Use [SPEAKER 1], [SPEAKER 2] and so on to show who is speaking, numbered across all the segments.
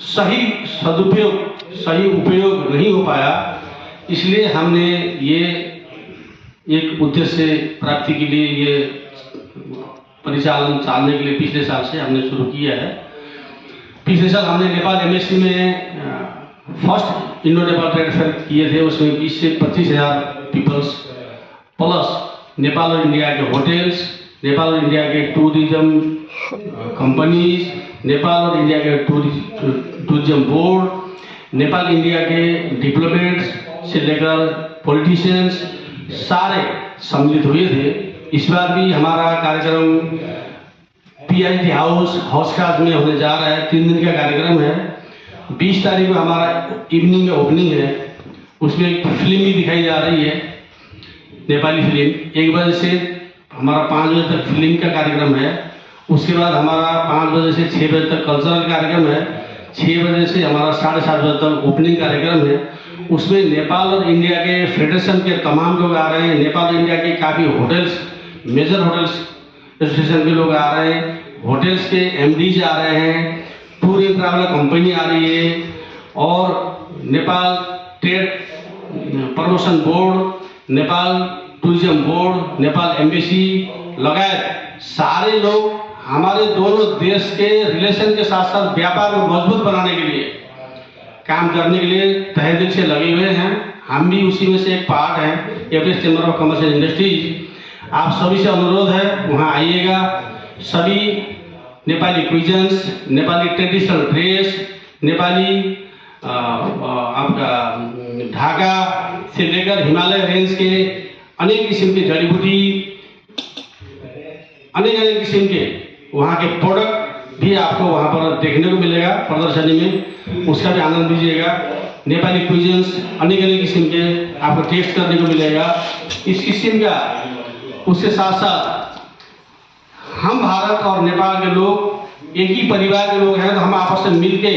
[SPEAKER 1] सही उपयोग नहीं हो पाया, इसलिए हमने ये एक उद्देश्य प्राप्ति के लिए ये परिचालन चलाने के लिए पिछले साल से हमने शुरू किया है। पिछले साल हमने नेपाल एमएससी में first Indo Nepal trade fair किए थे, उसमें 20 से 25 हज़ार पीपल्स प्लस नेपाल और इंडिया के होटल्स, नेपाल और इंडिया के टूरिज्म कंपनीज, नेपाल और इंडिया के टूरिज्म बोर्ड, नेपाल इंडिया के डिप्लोमेट्स से लेकर पॉलिटिशियंस सारे सम्मिलित हुए थे। इस बार भी हमारा कार्यक्रम पीआईटी हाउस खास में होने जा रहा है। 3 दिन का कार्यक्रम है। 20 तारीख को हमारा इवनिंग में ओपनिंग है, उसमें एक फिल्म भी दिखाई जा रही है, नेपाली फिल्म। 1 बजे से हमारा 5 बजे तक फिल्म का कार्यक्रम है। उसके बाद हमारा 5 बजे से 6 बजे तक कल्चरल कार्यक्रम है। 6 बजे से हमारा 7:30 बजे तक ओपनिंग कार्यक्रम है। उसमें नेपाल और इंडिया के फेडरेशन के तमाम लोग आ रहे हैं। नेपाल और इंडिया के काफ़ी होटल्स, मेजर होटल्स एसोसिएशन के लोग आ रहे हैं, होटल्स के एमडीज आ रहे हैं, टूर एंड ट्रैवल कंपनी आ रही है, और Nepal trade promotion board, Nepal tourism board, Nepal embassy लगायत सारे लोग हमारे दोनों देश के रिलेशन के साथ साथ व्यापार को मजबूत बनाने के लिए काम करने के लिए तहे दिल से लगे हुए हैं। हम भी उसी में से एक पार्ट हैं, Everest chamber of commerce and industries. आप सभी से अनुरोध है वहाँ आइएगा। सभी नेपाली क्विजन्स, नेपाली ट्रेडिशनल ड्रेस, नेपाली आपका ढाका से लेकर हिमालय रेंज के अनेक किस्म की जड़ी बूटी, अनेक किस्म के वहाँ के प्रोडक्ट भी आपको वहाँ पर देखने को मिलेगा प्रदर्शनी में, उसका भी आनंद लीजिएगा। नेपाली क्विजन्स अनेक किस्म के आपको टेस्ट करने को मिलेगा। इस किस्म का उसके साथ साथ हम भारत और नेपाल के लोग एक ही परिवार के लोग हैं, तो हम आपस में मिलके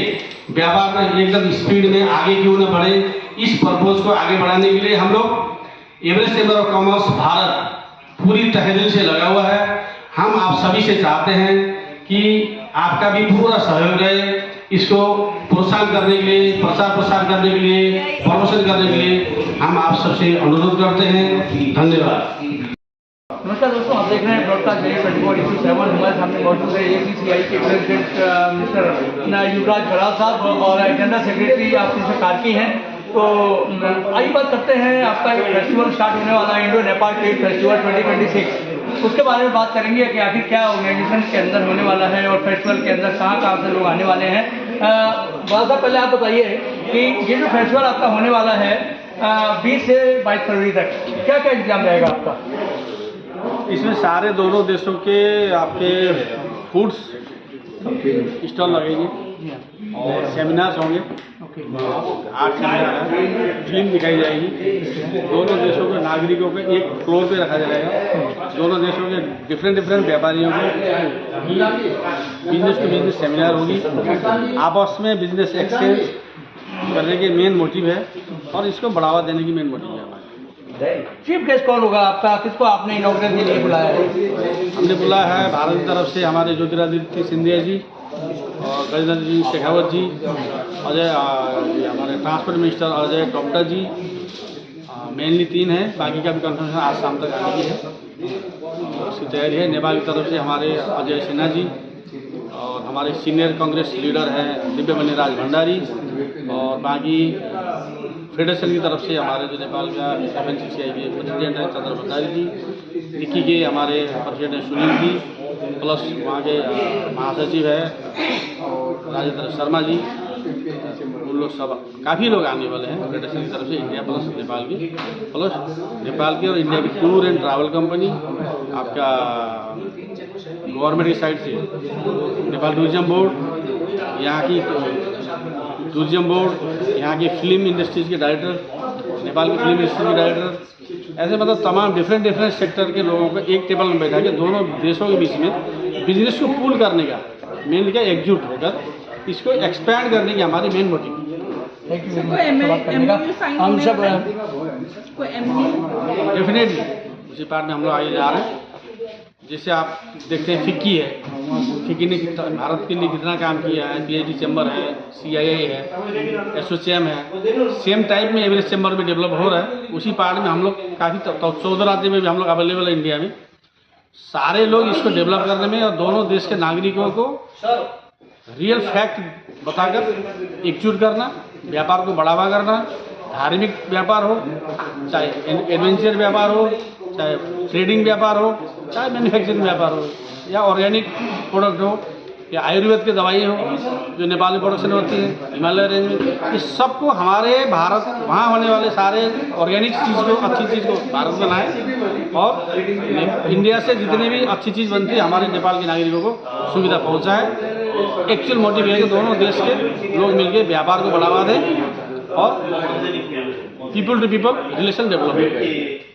[SPEAKER 1] व्यापार में एकदम स्पीड में आगे क्यों न बढ़े। इस पर्पज को आगे बढ़ाने के लिए हम लोग Everest chamber of commerce Bharat पूरी तहे से लगा हुआ है। हम आप सभी से चाहते हैं कि आपका भी पूरा सहयोग रहे, इसको प्रोत्साहन करने के लिए, प्रचार प्रसार करने के लिए, प्रमोशन करने के लिए हम आप सबसे अनुरोध करते हैं। धन्यवाद।
[SPEAKER 2] नमस्कार दोस्तों, आप देख रहे हैं ब्रॉडकास्ट 24/7। हमारे सामने मौजूद है ACCI के प्रेसिडेंट मिस्टर युवराज बराल साहब और जनरल सेक्रेटरी आप कार्की हैं। तो आइए बात करते हैं, आपका एक फेस्टिवल स्टार्ट होने वाला है, इंडो नेपाल ट्रेड फेस्टिवल 2026। उसके बारे में बात करेंगे कि आखिर क्या ऑर्गेनाइजेशन के अंदर होने वाला है और फेस्टिवल के अंदर कहाँ से लोग आने वाले हैं। बराल पहले आप बताइए कि ये जो फेस्टिवल आपका होने वाला है 20 से 22 फरवरी तक, क्या क्या इंतजाम रहेगा आपका?
[SPEAKER 3] इसमें सारे दोनों देशों के आपके फूड्स स्टॉल लगेंगे और सेमिनार्स होंगे। 8 सेमिनार है, फिल्म दिखाई जाएगी। दोनों देशों के नागरिकों को एक फ्लोर पे रखा जाएगा। दोनों देशों के डिफरेंट व्यापारियों की बिजनेस टू बिजनेस सेमिनार होगी। आपस में बिजनेस एक्सचेंज करने के मेन मोटिव है और इसको बढ़ावा देने की मेन मोटिव है हमारा।
[SPEAKER 2] चीफ गेस्ट कौन होगा आपका? किसको आपने इनॉग्रेट के लिए बुलाया है?
[SPEAKER 3] हमने बुलाया है भारत की तरफ से हमारे ज्योतिरादित्य सिंधिया जी और गजेंद्र जी शेखावत जी, अजय हमारे ट्रांसपोर्ट मिनिस्टर अजय टोपटा जी। मेनली 3 है, बाकी का भी कन्फर्मेशन आज शाम तक आने की है, उसकी तैयारी है। नेपाल की तरफ से हमारे अजय सिन्हा जी और हमारे सीनियर कांग्रेस लीडर हैं दिव्यमणि राज भंडारी, और बाकी फेडरेशन की तरफ से हमारे जो नेपाल का FNCCI के प्रेसिडेंट हैं चंद्र भंडारी जी, निकी के हमारे प्रेसिडेंट सुनील जी, प्लस वहाँ के महासचिव है राजेंद्र शर्मा जी। उन लोग सब काफ़ी लोग आने वाले हैं फेडरेशन की तरफ से, इंडिया प्लस नेपाल की, प्लस नेपाल की और इंडिया की टूर एंड ट्रैवल कंपनी, आपका गवर्नमेंट की साइड से नेपाल टूरिज्म बोर्ड, यहाँ की टूरिज्म बोर्ड, यहाँ की फिल्म इंडस्ट्रीज के डायरेक्टर, नेपाल की फिल्म इंडस्ट्री के डायरेक्टर, ऐसे मतलब तमाम डिफरेंट सेक्टर के लोगों को एक टेबल में बैठा के दोनों देशों के बीच में बिजनेस को पूल करने का मेन क्या एकजुट होकर इसको एक्सपैंड करने की हमारी मेन मोटिव।
[SPEAKER 2] हम सब
[SPEAKER 3] डेफिनेटली उसी पार्ट में हम लोग आगे जा रहे हैं। जैसे आप देखते हैं फिक्की है, फिक्की ने भारत के लिए कितना काम किया है। PhD चैम्बर है, CIA है, SOCM है। सेम टाइप में एवरेस्ट चैम्बर भी डेवलप हो रहा है। उसी पार्ट में हम लोग काफ़ी 14 राज्य में भी हम लोग अवेलेबल है इंडिया में। सारे लोग इसको डेवलप करने में और दोनों देश के नागरिकों को रियल फैक्ट बताकर एकजुट करना, व्यापार को बढ़ावा करना, धार्मिक व्यापार हो, चाहे एडवेंचर व्यापार हो, चाहे ट्रेडिंग व्यापार हो, चाहे मैन्युफैक्चरिंग व्यापार हो, या ऑर्गेनिक प्रोडक्ट हो, या आयुर्वेद की दवाई हो जो नेपाल में प्रोडक्शन होती है हिमालय रेंज में। इस सबको हमारे भारत वहाँ होने वाले सारे ऑर्गेनिक चीज़ को, अच्छी चीज़ को भारत में लाएँ और इंडिया से जितनी भी अच्छी चीज़ बनती है हमारे नेपाल के नागरिकों को सुविधा पहुँचाए। एक्चुअल मोटिव है कि दोनों देश के लोग मिलकर व्यापार को बढ़ावा दें और people to people relation develop करें।